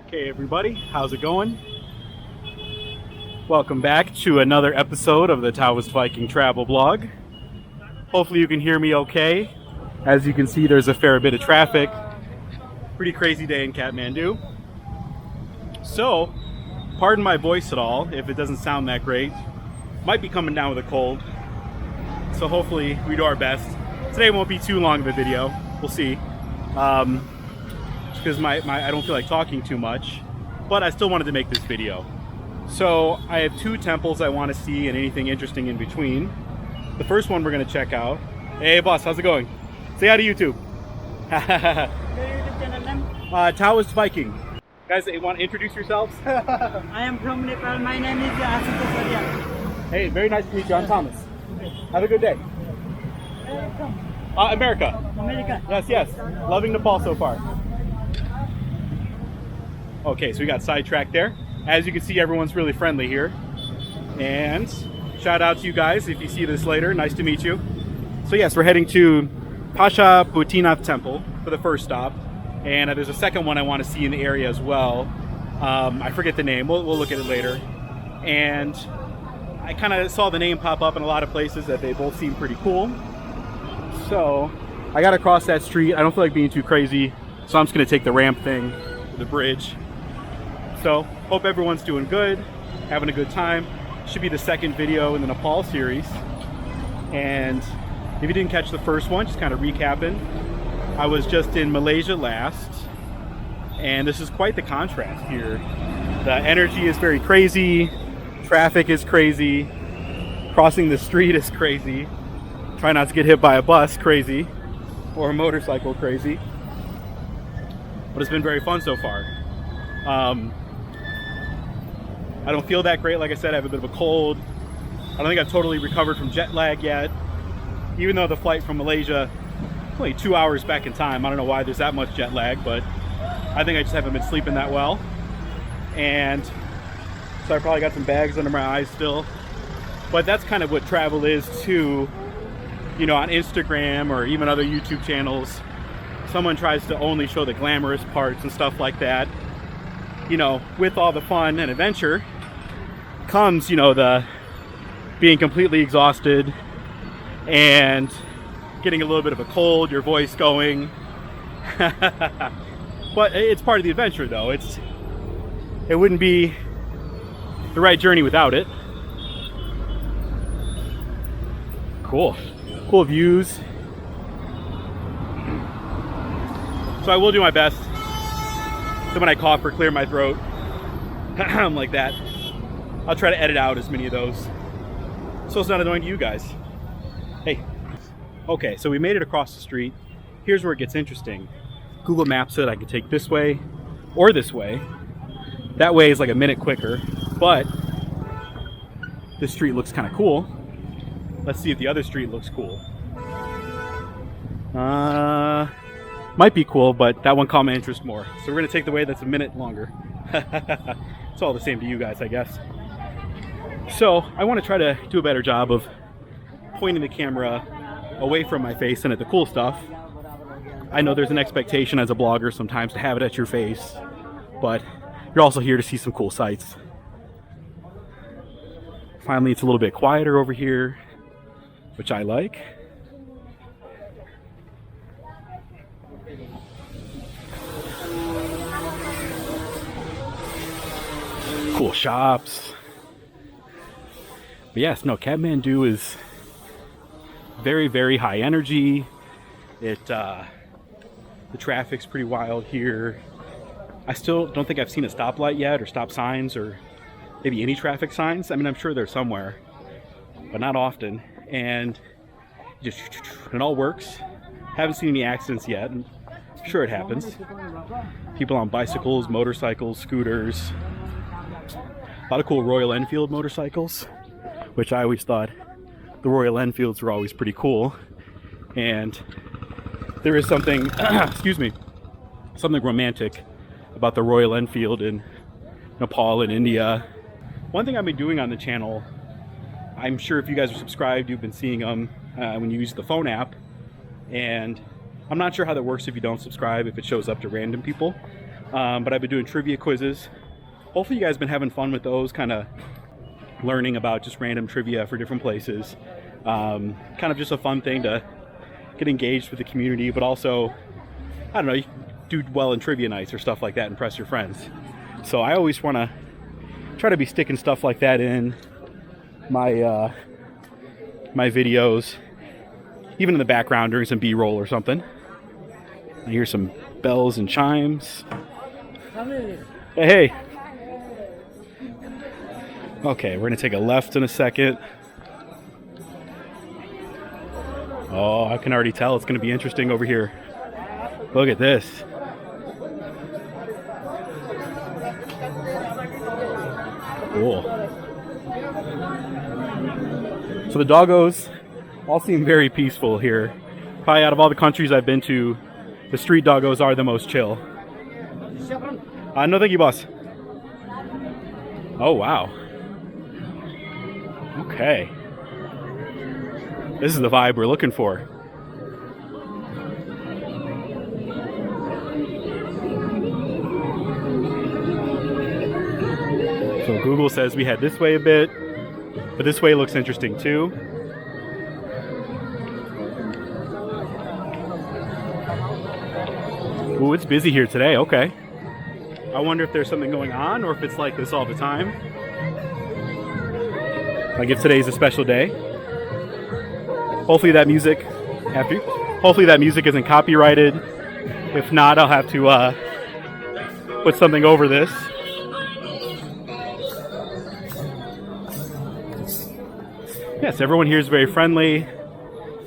Okay, everybody, how's it going? Welcome back to another episode of the Taoist Viking travel blog. Hopefully you can hear me okay. As you can see, there's a fair bit of traffic. Pretty crazy day in Kathmandu. So, pardon my voice at all if it doesn't sound that great. Might be coming down with a cold. So hopefully we do our best. Today won't be too long of a video. We'll see. Because I don't feel like talking too much, but I still wanted to make this video. So I have two temples I want to see and anything interesting in between. The first one we're going to check out. Hey boss, how's it going? Say hi to YouTube. Taoist Viking. Guys, you want to introduce yourselves? I am from Nepal. My name is Ashutosh. Hey, very nice to meet you. I'm Thomas. Have a good day. America. America. Yes. Loving Nepal so far. Okay, so we got sidetracked there. As you can see, everyone's really friendly here. And shout out to you guys if you see this later. Nice to meet you. So yes, we're heading to Pasha Bhutinath Temple for the first stop. And there's a second one I want to see in the area as well. I forget the name. We'll look at it later. And I kind of saw the name pop up in a lot of places that they both seem pretty cool. So I got to cross that street. I don't feel like being too crazy. So I'm just going to take the ramp thing, the bridge. So, hope everyone's doing good, having a good time. Should be the second video in the Nepal series. And if you didn't catch the first one, just kind of recapping. I was just in Malaysia last, and this is quite the contrast here. The energy is very crazy, traffic is crazy, crossing the street is crazy, try not to get hit by a bus, crazy, or a motorcycle, crazy. But it's been very fun so far. I don't feel that great. Like I said, I have a bit of a cold. I don't think I've totally recovered from jet lag yet. Even though the flight from Malaysia is only 2 hours back in time. I don't know why there's that much jet lag, but I think I just haven't been sleeping that well. And so I probably got some bags under my eyes still. But that's kind of what travel is too. You know, on Instagram or even other YouTube channels, someone tries to only show the glamorous parts and stuff like that. You know, with all the fun and adventure comes, you know, the being completely exhausted and getting a little bit of a cold, your voice going. But it's part of the adventure though. It wouldn't be the right journey without it. Cool views. So I will do my best. So when I cough or clear my throat, like that, I'll try to edit out as many of those so it's not annoying to you guys. Hey. Okay, so we made it across the street. Here's where it gets interesting. Google Maps said I could take this way or this way. That way is like a minute quicker, but this street looks kind of cool. Let's see if the other street looks cool. Might be cool, but that one caught my interest more. So we're going to take the way that's a minute longer. It's all the same to you guys, I guess. So I want to try to do a better job of pointing the camera away from my face and at the cool stuff. I know there's an expectation as a blogger sometimes to have it at your face, but you're also here to see some cool sights. Finally, it's a little bit quieter over here, which I like. Cool shops. But yes, no, Kathmandu is very, very high energy. The traffic's pretty wild here. I still don't think I've seen a stoplight yet, or stop signs, or maybe any traffic signs. I mean, I'm sure they're somewhere, but not often. And it all works. Haven't seen any accidents yet. And sure, it happens. People on bicycles, motorcycles, scooters. A lot of cool Royal Enfield motorcycles, which I always thought the Royal Enfields were always pretty cool. And there is something, excuse me, something romantic about the Royal Enfield in Nepal and India. One thing I've been doing on the channel, I'm sure if you guys are subscribed, you've been seeing them when you use the phone app. And I'm not sure how that works if you don't subscribe, if it shows up to random people. but I've been doing trivia quizzes. Hopefully you guys have been having fun with those, kind of learning about just random trivia for different places. Kind of just a fun thing to get engaged with the community, but also, I don't know, you do well in trivia nights or stuff like that, impress your friends. So I always want to try to be sticking stuff like that in my my videos, even in the background during some B-roll or something. I hear some bells and chimes. Hey. Okay, we're gonna take a left in a second. Oh, I can already tell it's gonna be interesting over here. Look at this. Cool. So the doggos all seem very peaceful here. Probably out of all the countries I've been to, the street doggos are the most chill. No thank you, boss. Oh, wow. Okay. This is the vibe we're looking for. So Google says we head this way a bit, but this way looks interesting too. Ooh, it's busy here today. Okay. I wonder if there's something going on or if it's like this all the time. Like if today's a special day. Hopefully that music isn't copyrighted. If not, I'll have to put something over this. Yes, everyone here is very friendly.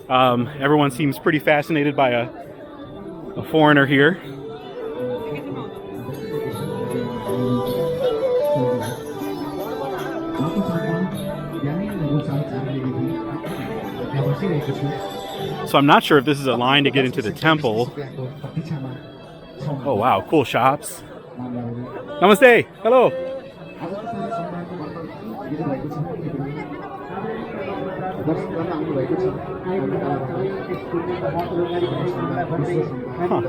Everyone seems pretty fascinated by a foreigner here. So I'm not sure if this is a line to get into the temple. Oh wow, cool shops. Namaste. Hello. Huh.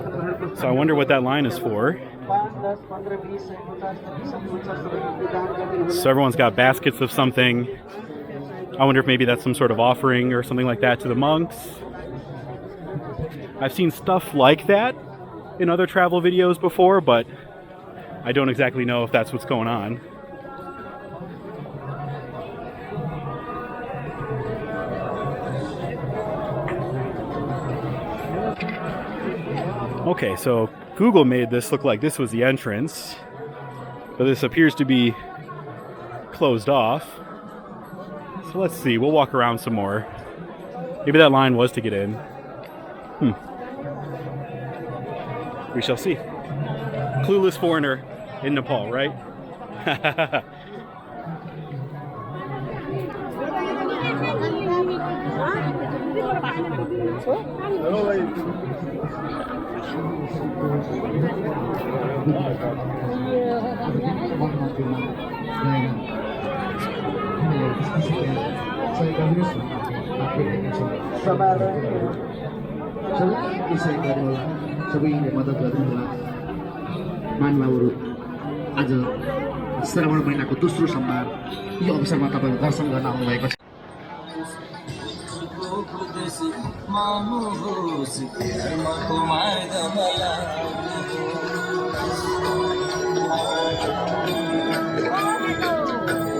So I wonder what that line is for. So everyone's got baskets of something. I wonder if maybe that's some sort of offering or something like that to the monks. I've seen stuff like that in other travel videos before, but I don't exactly know if that's what's going on. Okay, so Google made this look like this was the entrance, but this appears to be closed off. So let's see, we'll walk around some more. Maybe that line was to get in. We shall see. Clueless foreigner in Nepal, right? सबैले मद्दत गर्नुहोला मानवहरू आज श्रावण महिनाको दोस्रो सोमबार यो अवसरमा तपाईहरु दर्शन गर्न आउनु भएको छ।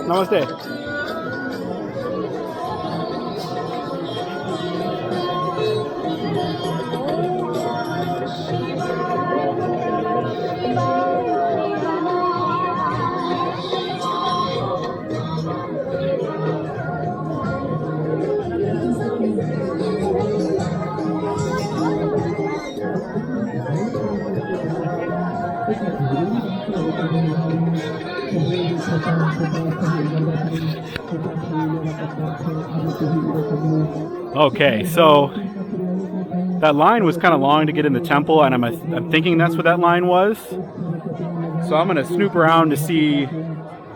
Namaste. Okay, so that line was kind of long to get in the temple, and I'm thinking that's what that line was. So I'm going to snoop around to see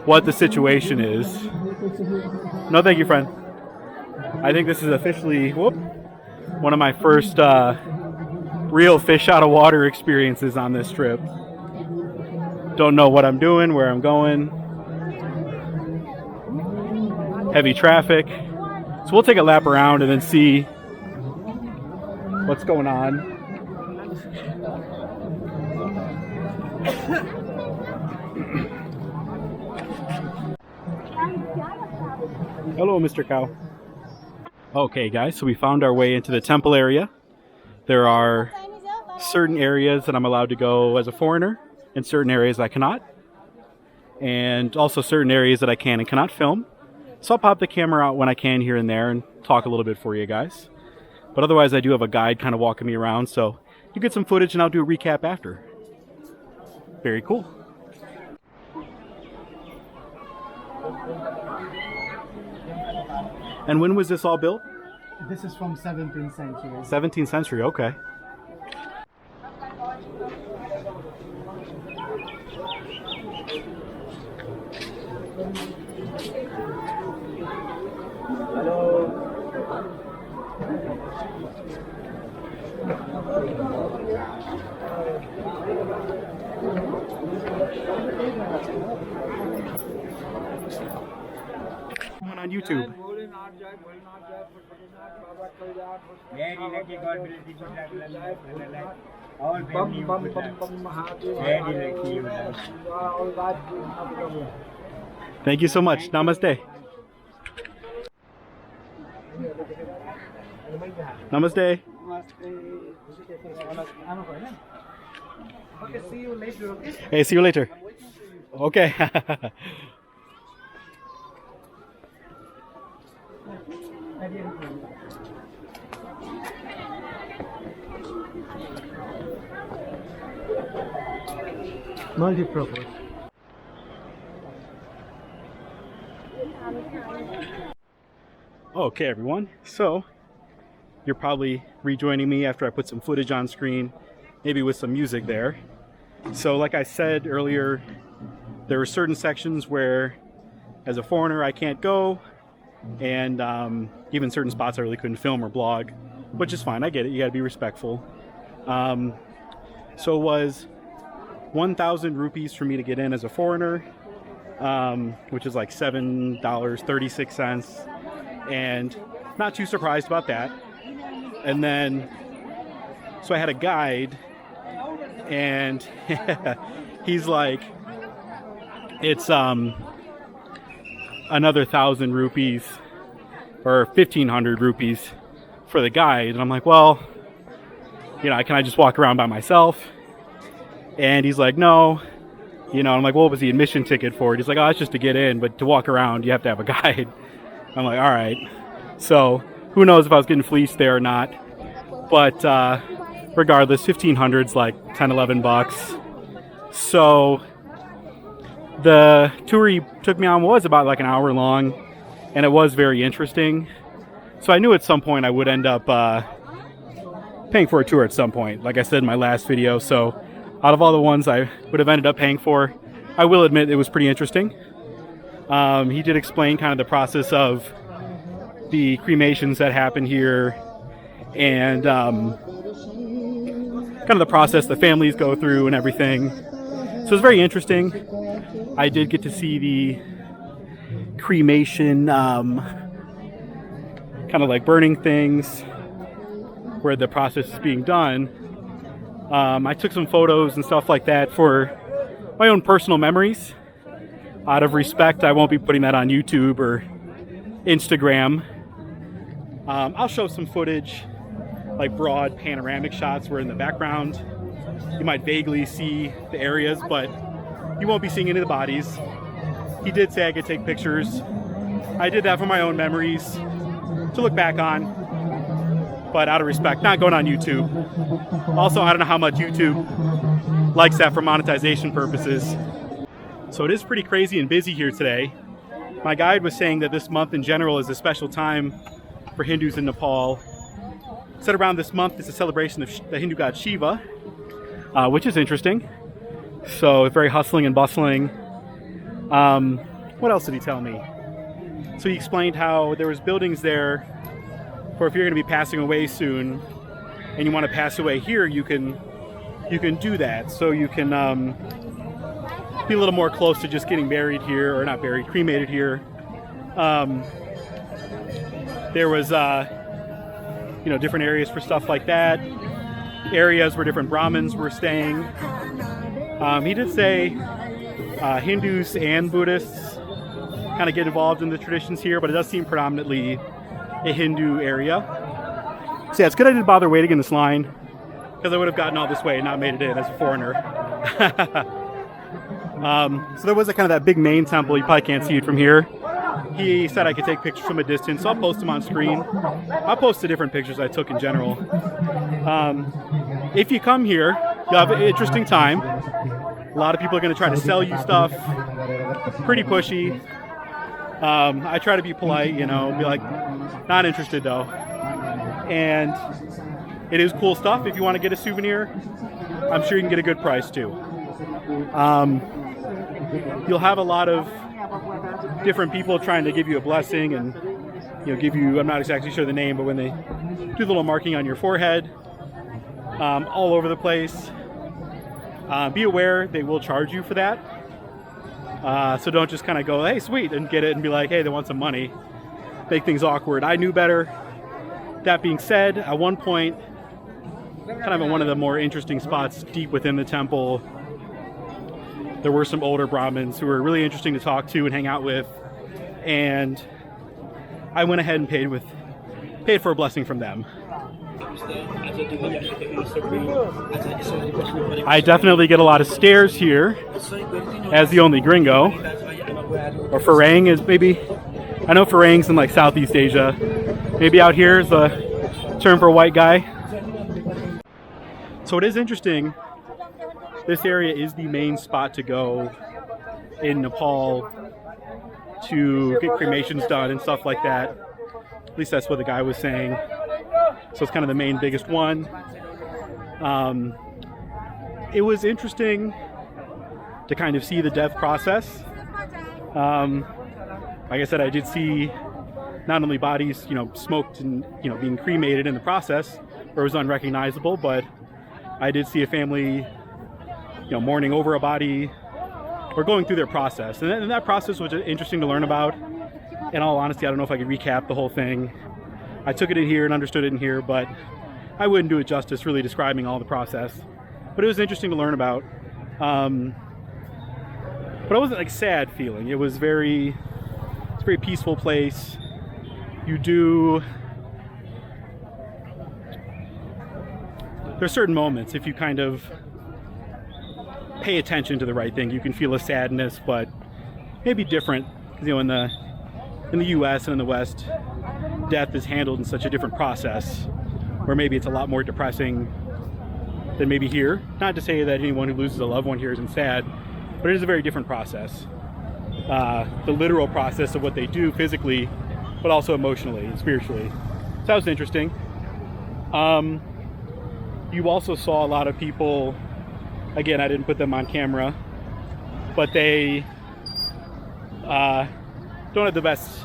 what the situation is. No, thank you, friend. I think this is officially one of my first real fish out of water experiences on this trip. Don't know what I'm doing, where I'm going. Heavy traffic. So we'll take a lap around and then see what's going on. Hello, Mr. Cow. Okay, guys, so we found our way into the temple area. There are certain areas that I'm allowed to go as a foreigner, and certain areas I cannot. And also certain areas that I can and cannot film. So I'll pop the camera out when I can here and there and talk a little bit for you guys. But otherwise, I do have a guide kind of walking me around, so you get some footage and I'll do a recap after. Very cool. And when was this all built? This is from 17th century. 17th century, okay. On YouTube. Thank you so much. Namaste. Namaste. Okay, see you later. Okay. Hey, see you later. Okay. Multi-purpose. Okay, everyone. So, you're probably rejoining me after I put some footage on screen, maybe with some music there. So, like I said earlier, there are certain sections where, as a foreigner, I can't go, and even certain spots I really couldn't film or blog, which is fine. I get it. You got to be respectful. So it was 1,000 rupees for me to get in as a foreigner, which is like $7.36, and not too surprised about that. And then, so I had a guide, and he's like, it's another 1,000 rupees or 1,500 rupees for the guide. And I'm like, well, you know, can I just walk around by myself? And he's like, no. You know, I'm like, well, what was the admission ticket for it? He's like, oh, it's just to get in, but to walk around, you have to have a guide. I'm like, all right. So who knows if I was getting fleeced there or not. But regardless, 1,500's like 10, 11 bucks. So the tour he took me on was about like an hour long, and it was very interesting. So I knew at some point I would end up paying for a tour at some point, like I said in my last video. So out of all the ones I would have ended up paying for, I will admit it was pretty interesting. He did explain kind of the process of the cremations that happen here, and kind of the process the families go through and everything. So it's very interesting. I did get to see the cremation, kind of like burning things, where the process is being done. I took some photos and stuff like that for my own personal memories. Out of respect, I won't be putting that on YouTube or Instagram. I'll show some footage, like broad panoramic shots where in the background you might vaguely see the areas, but you won't be seeing any of the bodies. He did say I could take pictures. I did that for my own memories to look back on, but out of respect, not going on YouTube. Also, I don't know how much YouTube likes that for monetization purposes. So it is pretty crazy and busy here today. My guide was saying that this month in general is a special time for Hindus in Nepal. Said around this month is a celebration of the Hindu god Shiva, which is interesting. So it's very hustling and bustling. What else did he tell me? So he explained how there was buildings there for if you're going to be passing away soon and you want to pass away here, you can do that. So you can be a little more close to just getting buried here, or not buried, cremated here. There was, different areas for stuff like that. Areas where different Brahmins were staying. He did say Hindus and Buddhists kind of get involved in the traditions here, but it does seem predominantly a Hindu area. So yeah, it's good I didn't bother waiting in this line, because I would have gotten all this way and not made it in as a foreigner. So there was a kind of that big main temple. You probably can't see it from here. He said I could take pictures from a distance, so I'll post them on screen. I'll post the different pictures I took in general. If you come here, you'll have an interesting time. A lot of people are going to try to sell you stuff. Pretty pushy. I try to be polite, be like, not interested though. And it is cool stuff. If you want to get a souvenir, I'm sure you can get a good price too. You'll have a lot of different people trying to give you a blessing and give you, I'm not exactly sure the name, but when they do the little marking on your forehead, all over the place. Be aware they will charge you for that. So don't just kind of go, hey, sweet, and get it and be like, hey, they want some money. Make things awkward. I knew better. That being said, at one point, kind of in one of the more interesting spots deep within the temple, there were some older Brahmins who were really interesting to talk to and hang out with, and I went ahead and paid for a blessing from them. I definitely get a lot of stares here as the only gringo, or Farang is maybe, I know Farang's in like Southeast Asia, maybe out here is the term for a white guy. So it is interesting. This area is the main spot to go in Nepal to get cremations done and stuff like that. At least that's what the guy was saying. So it's kind of the main biggest one. It was interesting to kind of see the death process. Like I said, I did see not only bodies, smoked and, being cremated in the process, where it was unrecognizable, but I did see a family mourning over a body or going through their process. And that process was interesting to learn about. In all honesty, I don't know if I could recap the whole thing. I took it in here and understood it in here, but I wouldn't do it justice really describing all the process. But it was interesting to learn about. But it wasn't like sad feeling. It's a very peaceful place. There's certain moments, if you kind of pay attention to the right thing, you can feel a sadness, but maybe different. In the U.S. and in the West, death is handled in such a different process, where maybe it's a lot more depressing than maybe here. Not to say that anyone who loses a loved one here isn't sad, but it is a very different process. The literal process of what they do physically, but also emotionally and spiritually. So that was interesting. You also saw a lot of people, again, I didn't put them on camera, but they don't have the best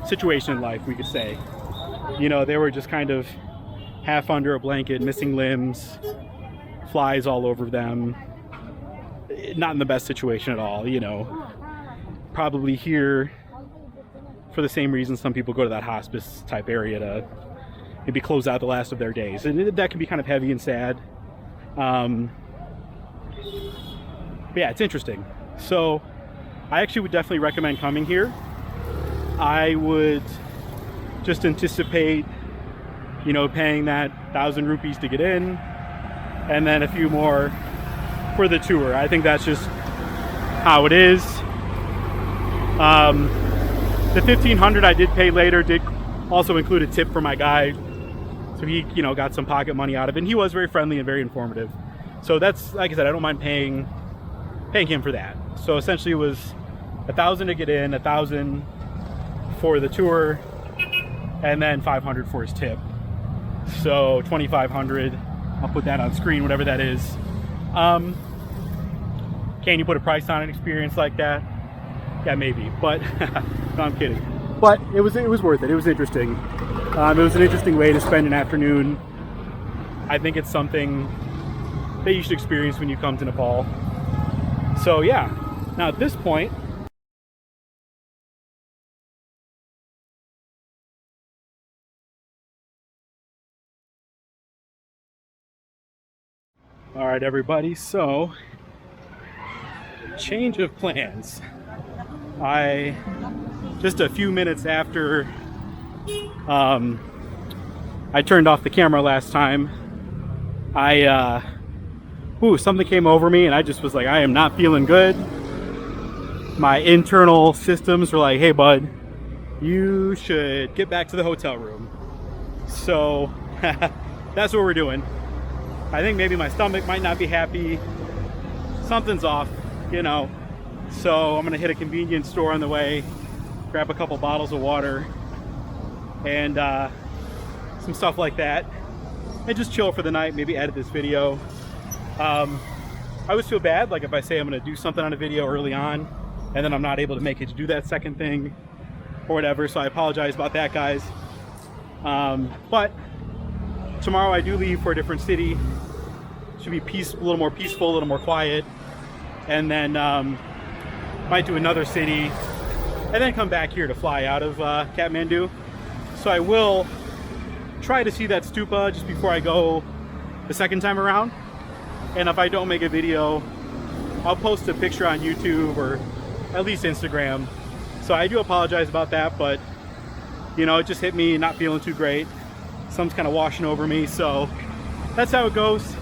situation in life, we could say. They were just kind of half under a blanket, missing limbs, flies all over them. Not in the best situation at all, Probably here, for the same reason some people go to that hospice type area to maybe close out the last of their days. And that can be kind of heavy and sad. But yeah, it's interesting. So I actually would definitely recommend coming here. I would just anticipate, paying that 1,000 rupees to get in, and then a few more for the tour. I think that's just how it is. The 1,500 I did pay later did also include a tip for my guide, so he, got some pocket money out of it. And he was very friendly and very informative. So that's, like I said, I don't mind paying him for that. So essentially it was 1,000 to get in, 1,000 for the tour, and then 500 for his tip. So 2,500. I'll put that on screen, whatever that is. Can you put a price on an experience like that? Yeah, maybe, but no, I'm kidding. But it was worth it. It was interesting. It was an interesting way to spend an afternoon. I think it's something that you should experience when you come to Nepal. So yeah, now at this point, all right, everybody, so change of plans. Just a few minutes after I turned off the camera last time, something came over me and I just was like, I am not feeling good. My internal systems were like, hey bud, you should get back to the hotel room. So that's what we're doing. I think maybe my stomach might not be happy. Something's off, you know. So I'm gonna hit a convenience store on the way, grab a couple bottles of water and some stuff like that, and just chill for the night, maybe edit this video. I always feel bad, like if I say I'm gonna do something on a video early on and then I'm not able to make it to do that second thing or whatever, so I apologize about that, guys. But tomorrow I do leave for a different city. Should be a little more peaceful, a little more quiet, and then might do another city and then come back here to fly out of Kathmandu. So I will try to see that stupa just before I go the second time around, and if I don't make a video, I'll post a picture on YouTube or at least Instagram. So I do apologize about that, but you know, it just hit me not feeling too great. Something's kind of washing over me, so that's how it goes.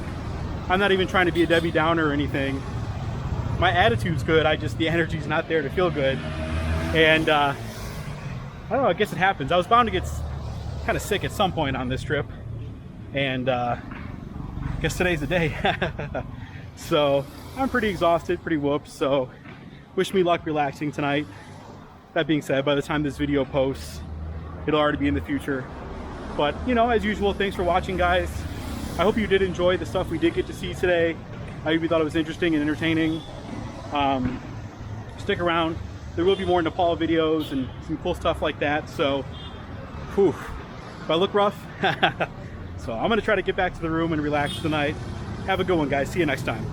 I'm not even trying to be a Debbie Downer or anything. My attitude's good, the energy's not there to feel good. And I don't know, I guess it happens. I was bound to get kind of sick at some point on this trip, and I guess today's the day. So I'm pretty exhausted, pretty whooped, so wish me luck relaxing tonight. That being said, by the time this video posts, it'll already be in the future. But you know, as usual, thanks for watching, guys. I hope you did enjoy the stuff we did get to see today. I hope you thought it was interesting and entertaining. Stick around. There will be more Nepal videos and some cool stuff like that. So, whew, if I look rough. So I'm gonna try to get back to the room and relax tonight. Have a good one, guys. See you next time.